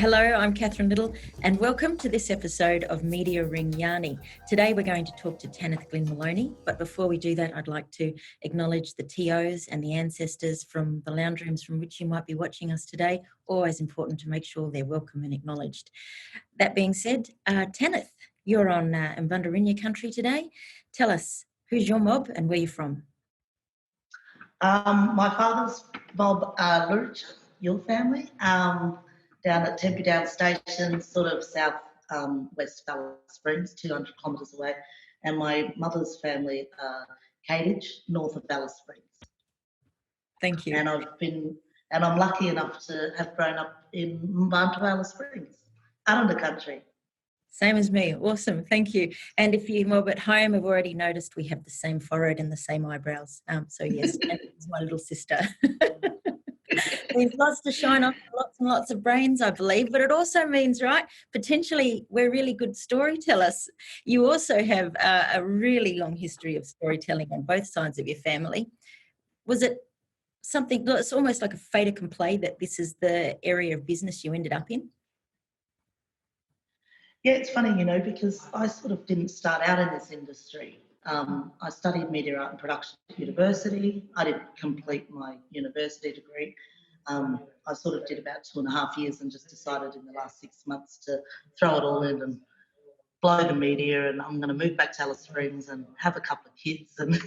Hello, I'm Catherine Liddle, and welcome to this episode of Media Ring Yarny. Today we're going to talk to Tanith Glynn-Maloney, but before we do that, I'd like to acknowledge the TOs and the ancestors from the lounge rooms from which you might be watching us today. Always important to make sure they're welcome and acknowledged. That being said, Tanith, you're on Mbundarinya country today. Tell us, who's your mob and where you're from? My father's mob, Lurch, your family, down at Tempe Down Station, sort of south west Alice Springs, 200 kilometres away, and my mother's family, Cadage, north of Alice Springs. Thank you. And I'm lucky enough to have grown up in Mbantu Alice Springs, out in the country. Same as me. Awesome. Thank you. And if you mob at home, I've already noticed we have the same forehead and the same eyebrows. So yes, and it's my little sister. There's lots to shine on, lots and lots of brains, I believe, but it also means, right, potentially we're really good storytellers. You also have a really long history of storytelling on both sides of your family. Was it something, it's almost like a fait accompli that this is the area of business you ended up in? Yeah, it's funny, because I sort of didn't start out in this industry. I studied media art and production at university. I didn't complete my university degree. I sort of did about 2.5 years and just decided in the last 6 months to throw it all in and blow the media, and I'm going to move back to Alice Springs and have a couple of kids and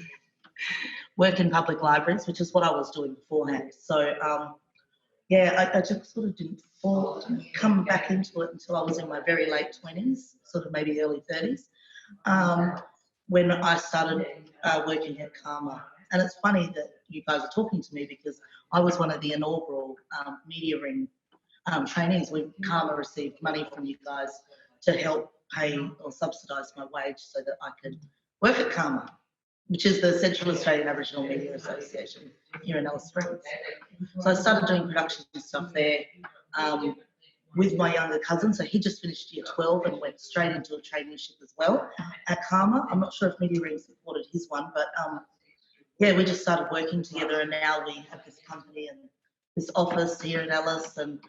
work in public libraries, which is what I was doing beforehand. So, I just sort of didn't come back into it until I was in my very late 20s, sort of maybe early 30s, when I started working at Karma. And it's funny that you guys are talking to me because I was one of the inaugural Media Ring trainees when Karma received money from you guys to help pay or subsidise my wage so that I could work at Karma, which is the Central Australian Aboriginal Media Association here in Alice Springs. So I started doing production stuff there with my younger cousin. So he just finished year 12 and went straight into a traineeship as well at Karma. I'm not sure if Media Ring supported his one, but we just started working together, and now we have this company and this office here in Alice, and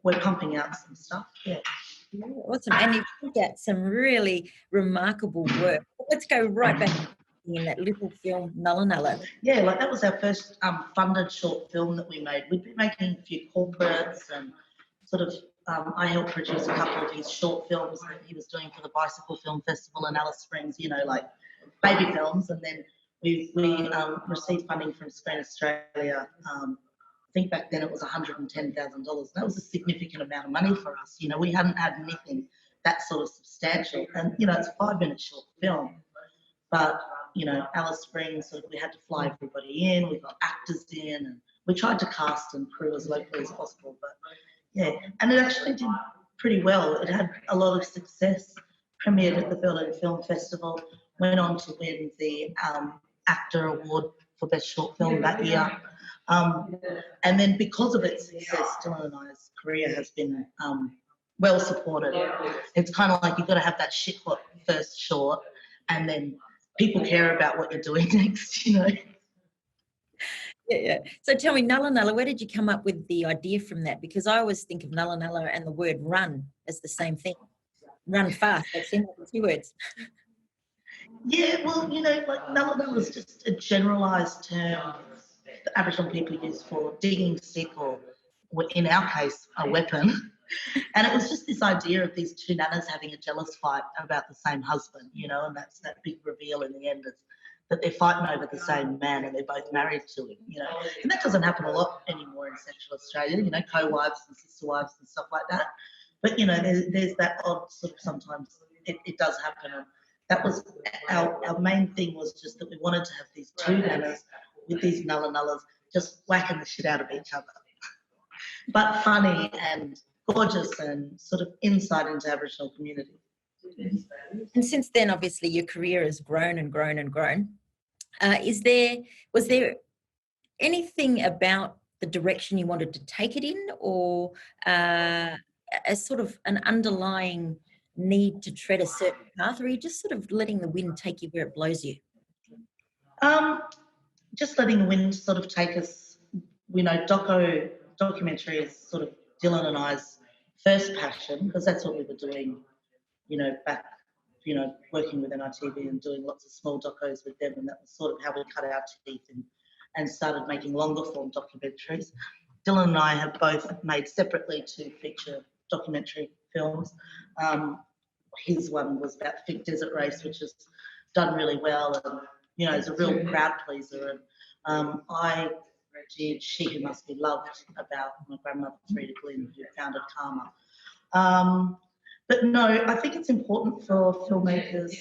we're pumping out some stuff. Yeah. Awesome. And you've got some really remarkable work. Let's go right back in that little film, Nulla. Yeah, that was our first funded short film that we made. We'd been making a few corporates and sort of I helped produce a couple of his short films that he was doing for the Bicycle Film Festival in Alice Springs, like baby films. And then we received funding from Screen Australia. I think back then it was $110,000. That was a significant amount of money for us. We hadn't had anything that sort of substantial. And, it's a 5-minute short film. But, Alice Springs, we had to fly everybody in. We got actors in, and we tried to cast and crew as locally as possible. But, yeah, and it actually did pretty well. It had a lot of success, premiered at the Berlin Film Festival, went on to win the Actor Award for Best Short Film that year. And then because of its success, Dylan and I's career has been well supported. It's kind of like you've got to have that shit hot first short, and then people care about what you're doing next, Yeah. So tell me, Nulla, where did you come up with the idea from that? Because I always think of Nulla and the word run as the same thing. Run fast, that's in 2 words. Yeah, well, Nulla is just a generalised term that Aboriginal people use for digging stick or in our case, a weapon. And it was just this idea of these two nanas having a jealous fight about the same husband, and that's that big reveal in the end is that they're fighting over the same man and they're both married to him, And that doesn't happen a lot anymore in Central Australia, co-wives and sister wives and stuff like that. But, there's that odd sort of sometimes it does happen. And that was our main thing, was just that we wanted to have these two nanas with these nullas just whacking the shit out of each other. But funny and gorgeous and sort of insight into Aboriginal community. And since then, obviously, your career has grown and grown and grown. Was there anything about the direction you wanted to take it in, or as sort of an underlying need to tread a certain path, or are you just sort of letting the wind take you where it blows you? Just letting the wind sort of take us. Documentary is sort of Dylan and I's first passion, because that's what we were doing, back, working with NITV and doing lots of small docos with them, and that was sort of how we cut our teeth and started making longer form documentaries. Dylan and I have both made separately 2 feature documentary films. His one was about the Fig Desert Race, which has done really well, and is a real crowd pleaser. And I did She Who Must Be Loved, about my grandmother Tanith Glynn, who founded Karma. But no, I think it's important for filmmakers,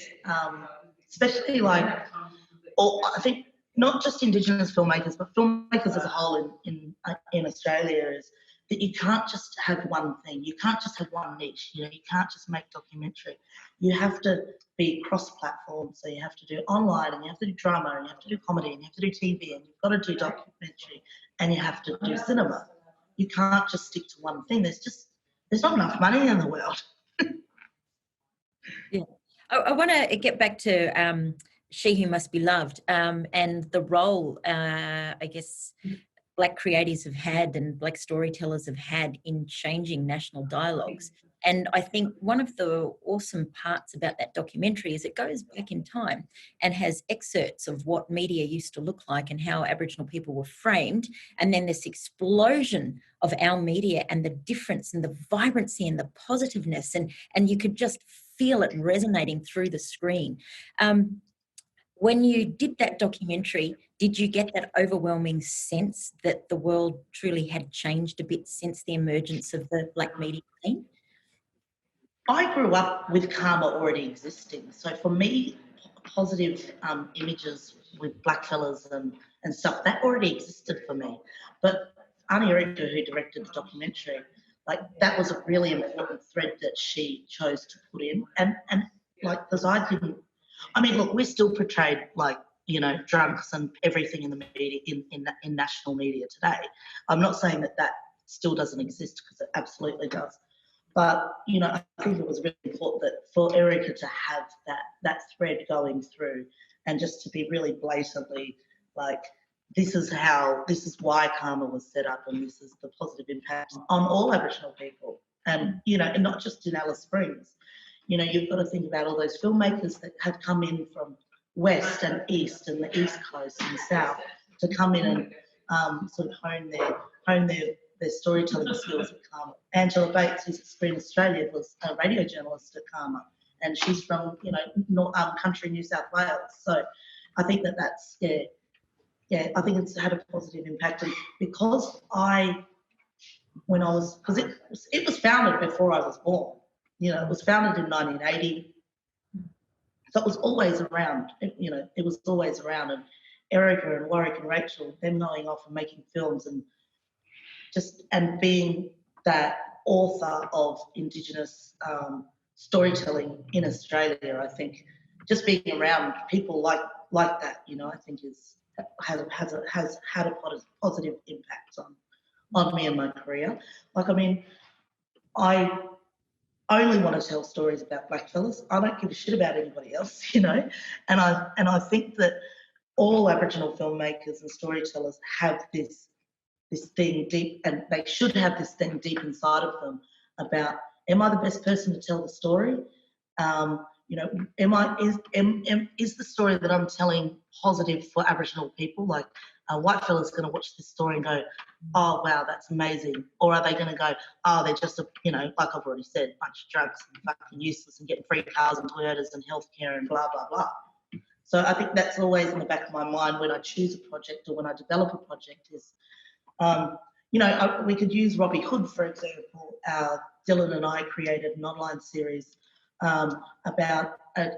especially I think not just Indigenous filmmakers, but filmmakers as a whole in Australia, is that you can't just have one thing. You can't just have one niche. You can't just make documentary. You have to be cross-platform. So you have to do online, and you have to do drama, and you have to do comedy, and you have to do TV, and you've got to do documentary, and you have to do cinema. You can't just stick to one thing. There's not enough money in the world. Yeah, I want to get back to She Who Must Be Loved, and the role, I guess, Black creatives have had and Black storytellers have had in changing national dialogues. And I think one of the awesome parts about that documentary is it goes back in time and has excerpts of what media used to look like and how Aboriginal people were framed. And then this explosion of our media and the difference and the vibrancy and the positiveness. And you could just feel it resonating through the screen. When you did that documentary, did you get that overwhelming sense that the world truly had changed a bit since the emergence of the Black media scene? I grew up with Karma already existing. So for me, positive images with blackfellas and stuff, that already existed for me. But Auntie Erica, who directed the documentary, that was a really important thread that she chose to put in. And because look, we're still portrayed drunks and everything in the media, in national media today. I'm not saying that still doesn't exist, because it absolutely does. But, I think it was really important that for Erica to have that thread going through, and just to be really blatantly this is why Karma was set up, and this is the positive impact on all Aboriginal people. And, and not just in Alice Springs. You've got to think about all those filmmakers that have come in from West and East and the East Coast and South to come in and sort of hone their storytelling skills at Karma. Angela Bates, who's at Screen Australia, was a radio journalist at Karma, and she's from country New South Wales. So I think that's I think it's had a positive impact. And because it was founded before I was born. It was founded in 1980. So it was always around. It was always around. And Erica and Warwick and Rachel, them going off and making films and being that author of Indigenous storytelling in Australia, I think just being around people like that, I think has had a positive impact on me and my career. I only want to tell stories about blackfellas. I don't give a shit about anybody else, And I think that all Aboriginal filmmakers and storytellers have this thing deep, and they should have this thing deep inside of them about, am I the best person to tell the story? Is the story that I'm telling positive for Aboriginal people? A white fella's going to watch this story and go, oh, wow, that's amazing. Or are they going to go, oh, they're just, like I've already said, a bunch of drugs and fucking useless and getting free cars and Toyotas and healthcare and blah, blah, blah. So I think that's always in the back of my mind when I choose a project or when I develop a project is, we could use Robbie Hood, for example. Dylan and I created an online series about a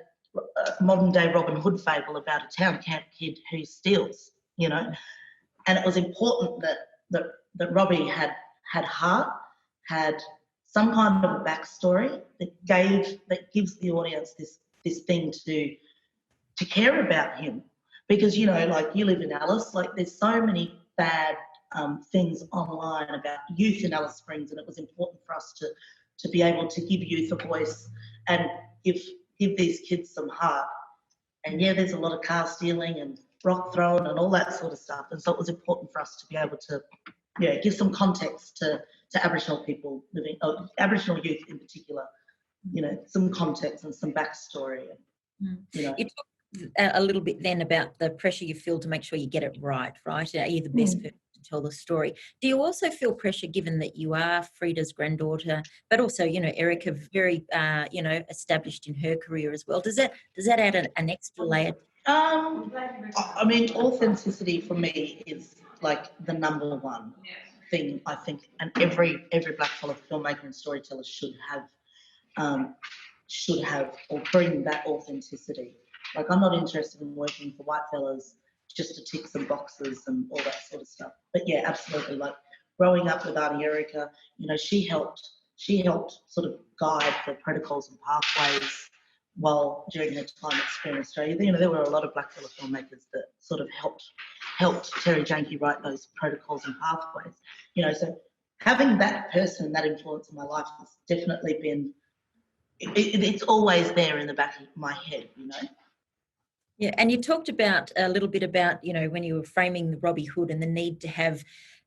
modern-day Robin Hood fable about a town camp kid who steals, And it was important that Robbie had heart, had some kind of a backstory that gives the audience this thing to care about him. Because, you live in Alice, there's so many bad things online about youth in Alice Springs, and it was important for us to be able to give youth a voice and give these kids some heart. And there's a lot of car stealing and rock throwing and all that sort of stuff, and so it was important for us to be able to give some context to Aboriginal people living, Aboriginal youth in particular, some context and some backstory. You talked a little bit then about the pressure you feel to make sure you get it right? Are you the best person to tell the story? Do you also feel pressure, given that you are Frida's granddaughter, but also, Erica, very, established in her career as well? Does that add an extra layer? I mean, authenticity for me is like the number one thing, I think, and every blackfellow filmmaker and storyteller should have or bring that authenticity. Like, I'm not interested in working for white fellas just to tick some boxes and all that sort of stuff. But yeah, absolutely. Like, growing up with Auntie Erica, she helped sort of guide the protocols and pathways while during her time at Screen Australia. There were a lot of blackfellow filmmakers that sort of helped Terry Janke write those protocols and pathways. So having that person, that influence in my life has definitely been, it's always there in the back of my head, Yeah, and you talked a little bit about, when you were framing Robbie Hood and the need to have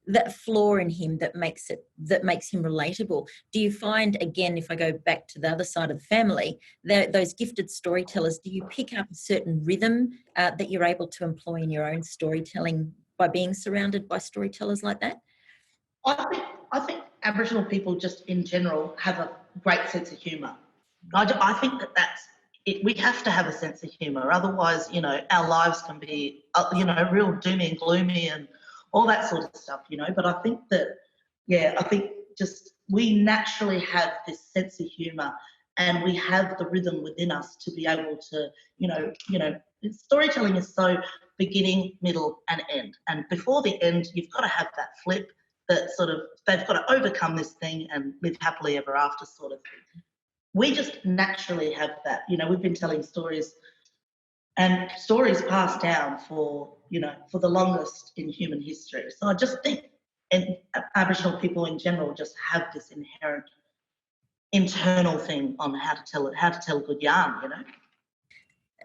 that flaw in him that makes him relatable. Do you find, again, if I go back to the other side of the family, that those gifted storytellers, do you pick up a certain rhythm that you're able to employ in your own storytelling by being surrounded by storytellers like that? I think Aboriginal people just in general have a great sense of humour. I think that's it. We have to have a sense of humour, otherwise, our lives can be, real doomy and gloomy and all that sort of stuff, But I think just we naturally have this sense of humour, and we have the rhythm within us to be able to, storytelling is so beginning, middle, and end. And before the end, you've got to have that flip that sort of, they've got to overcome this thing and live happily ever after sort of thing. We just naturally have that. We've been telling stories, and stories passed down for the longest in human history. So I just think, and Aboriginal people in general just have this inherent internal thing on how to tell a good yarn,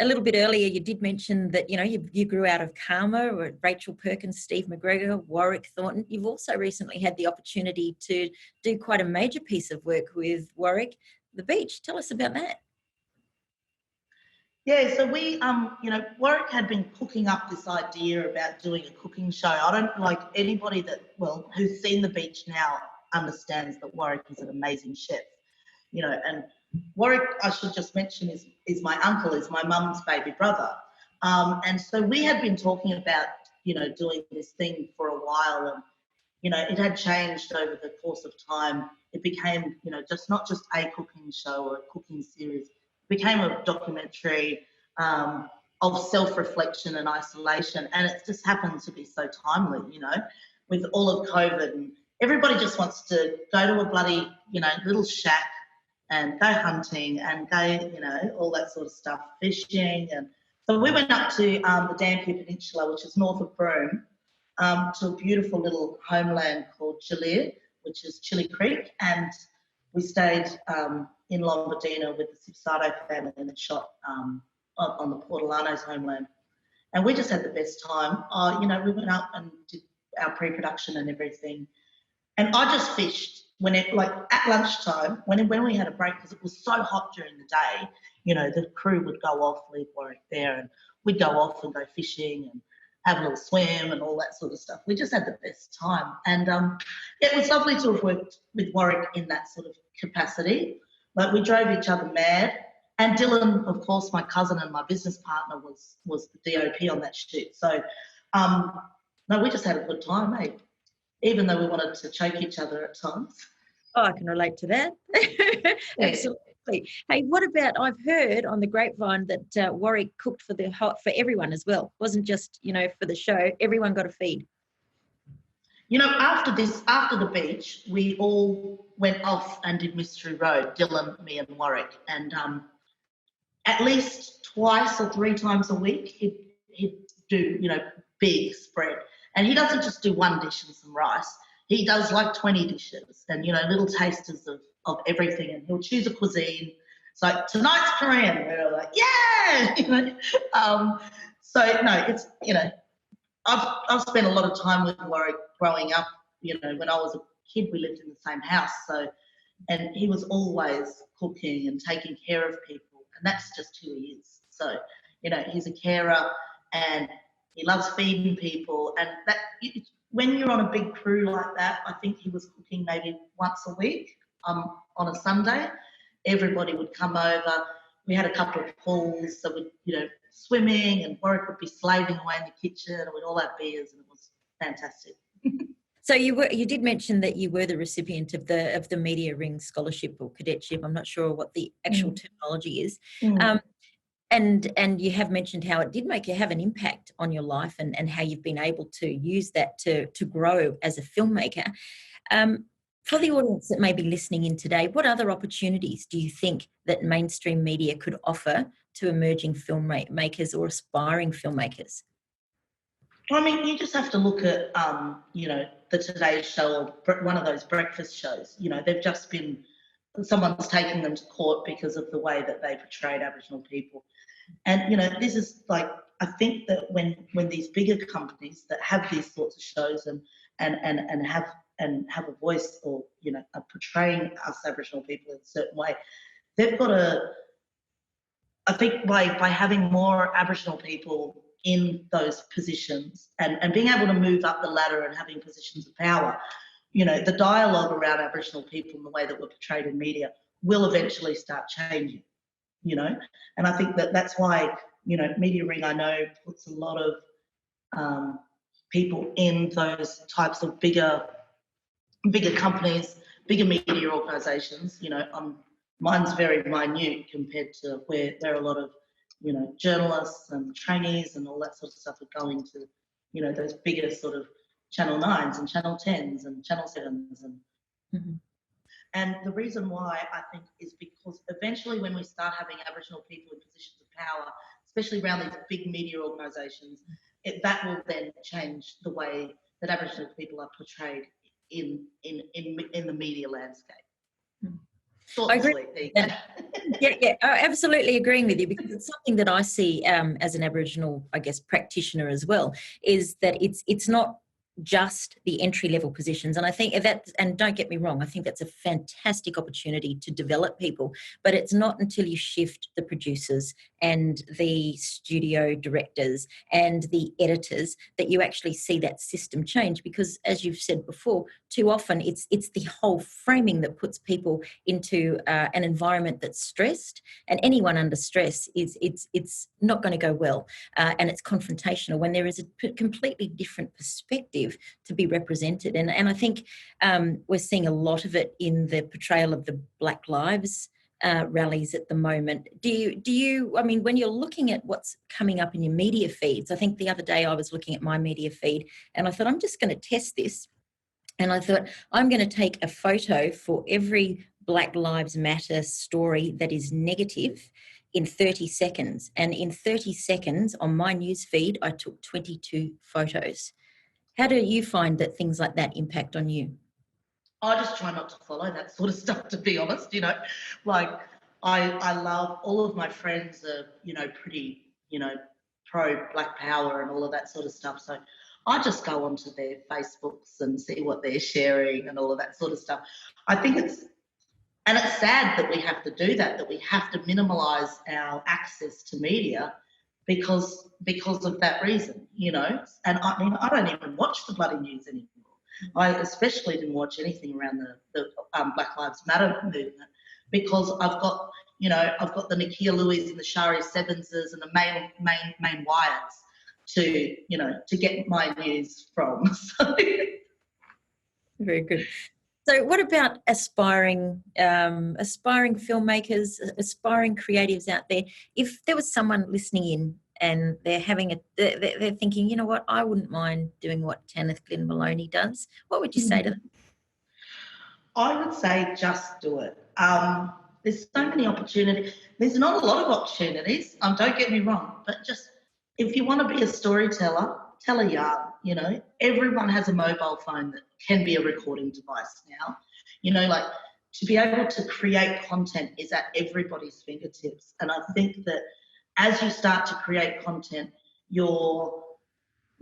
A little bit earlier, you did mention that, you grew out of Karma, or Rachel Perkins, Steve McGregor, Warwick Thornton. You've also recently had the opportunity to do quite a major piece of work with Warwick, The Beach. Tell us about that. Yeah, so we, Warwick had been cooking up this idea about doing a cooking show. I don't like anybody who's seen The Beach now understands that Warwick is an amazing chef, and Warwick, I should just mention, is my uncle, is my mum's baby brother. And so we had been talking about, doing this thing for a while, and, it had changed over the course of time. It became, just not just a cooking show or a cooking series. It became a documentary of self-reflection and isolation. And it just happened to be so timely, with all of COVID. And everybody just wants to go to a bloody, little shack and go hunting and go, all that sort of stuff, fishing. And so we went up to the Dampier Peninsula, which is north of Broome, to a beautiful little homeland called Jalir, which is Chili Creek. And we stayed in Lombardina with the Cipsado family and shot on the Portolanos homeland. And we just had the best time. We went up and did our pre-production and everything. And I just fished at lunchtime, when we had a break, because it was so hot during the day, the crew would go off, leave Warwick there, and we'd go off and go fishing and have a little swim and all that sort of stuff. We just had the best time. And it was lovely to have worked with Warwick in that sort of capacity. Like, we drove each other mad. And Dylan, of course, my cousin and my business partner, was the DOP on that shoot. So, no, we just had a good time, eh? Even though we wanted to choke each other at times. Oh, I can relate to that. Absolutely. Hey, what about, I've heard on the grapevine that Warwick cooked for everyone as well. It wasn't just, for the show. Everyone got a feed. After The Beach, we all went off and did Mystery Road, Dylan, me and Warwick. And at least twice or three times a week, he'd do, big spread. And he doesn't just do one dish and some rice. He does like 20 dishes and, little tasters of everything. And he'll choose a cuisine. It's like, tonight's Korean. And we're like, yeah! So, no, it's, I've spent a lot of time with Warwick growing up when I was a kid, we lived in the same house. So, and he was always cooking and taking care of people. And that's just who he is. So, he's a carer and he loves feeding people. And that, when you're on a big crew like that, I think he was cooking maybe once a week on a Sunday. Everybody would come over. We had a couple of pools, so we'd, swimming, and Warwick would be slaving away in the kitchen, and we'd all have beers, and it was fantastic. So you did mention that you were the recipient of the Media Ring Scholarship or Cadetship. I'm not sure what the actual terminology is. And you have mentioned how it did make you have an impact on your life and how you've been able to use that to grow as a filmmaker. For the audience that may be listening in today, what other opportunities do you think that mainstream media could offer to emerging filmmakers or aspiring filmmakers? I mean, you just have to look at, the Today Show or one of those breakfast shows. They've just been, someone's taking them to court because of the way that they portrayed Aboriginal people. And, this is like, I think that when these bigger companies that have these sorts of shows and have a voice or, are portraying us Aboriginal people in a certain way, they've got I think by having more Aboriginal people in those positions and being able to move up the ladder and having positions of power, the dialogue around Aboriginal people and the way that we're portrayed in media will eventually start changing, and I think that that's why, Media Ring, I know, puts a lot of people in those types of bigger companies, bigger media organisations. Mine's very minute compared to where there are a lot of, journalists and trainees and all that sort of stuff are going to, those bigger sort of Channel 9s and Channel 10s and Channel 7s. And the reason why, I think, is because eventually when we start having Aboriginal people in positions of power, especially around these big media organisations, that will then change the way that Aboriginal people are portrayed in the media landscape. I agree. Yeah, absolutely agreeing with you, because it's something that I see as an Aboriginal, I guess, practitioner as well, is that it's not just the entry-level positions. And I think that, and don't get me wrong, I think that's a fantastic opportunity to develop people, but it's not until you shift the producers and the studio directors and the editors that you actually see that system change. Because as you've said before, too often it's the whole framing that puts people into an environment that's stressed, and anyone under stress it's not going to go well, and it's confrontational when there is a completely different perspective to be represented. And I think we're seeing a lot of it in the portrayal of the Black Lives rallies at the moment. Do you, I mean, when you're looking at what's coming up in your media feeds, I think the other day I was looking at my media feed and I thought, I'm just going to test this. And I thought, I'm going to take a photo for every Black Lives Matter story that is negative in 30 seconds. And in 30 seconds on my news feed, I took 22 photos. How do you find that things like that impact on you? I just try not to follow that sort of stuff, to be honest. Like I love, all of my friends are, pretty, pro Black Power and all of that sort of stuff. So I just go onto their Facebooks and see what they're sharing and all of that sort of stuff. I think it's sad that we have to do that we have to minimalise our access to media because of that reason, And I mean, I don't even watch the bloody news anymore. I especially didn't watch anything around the Black Lives Matter movement because I've got the Nakia Louis and the Shari Sevenses and the main Wyatts to get my news from. So. Very good. So what about aspiring filmmakers, aspiring creatives out there? If there was someone listening in and they're thinking, you know what, I wouldn't mind doing what Tanith Glynn-Maloney does, what would you say to them? I would say just do it. There's so many opportunities. There's not a lot of opportunities, don't get me wrong, but just if you want to be a storyteller, tell a yarn, Everyone has a mobile phone that can be a recording device now. Like to be able to create content is at everybody's fingertips. And I think that as you start to create content, your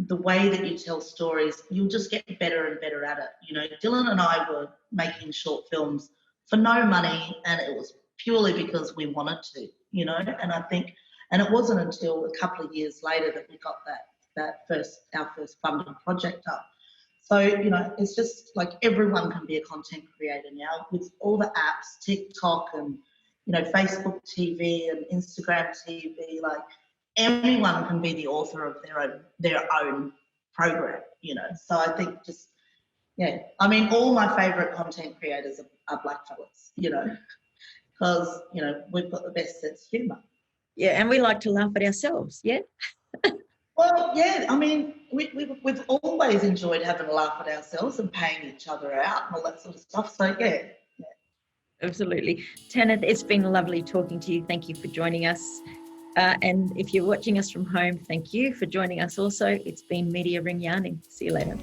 the way that you tell stories, you'll just get better and better at it. You know, Dylan and I were making short films for no money, and it was purely because we wanted to, you know, and I think, and it wasn't until a couple of years later that we got our first funded project up. So, you know, it's just like everyone can be a content creator now with all the apps, TikTok and, you know, Facebook TV and Instagram TV, like anyone can be the author of their own program, you know. So I think just, yeah, I mean, all my favourite content creators are blackfellas, you know, because, you know, we've got the best sense of humour. Yeah, and we like to laugh at ourselves, yeah? Well, yeah, I mean, we've always enjoyed having a laugh at ourselves and paying each other out and all that sort of stuff. So, yeah. Absolutely. Tanith, it's been lovely talking to you. Thank you for joining us. And if you're watching us from home, thank you for joining us also. It's been Media Ring Yarning. See you later.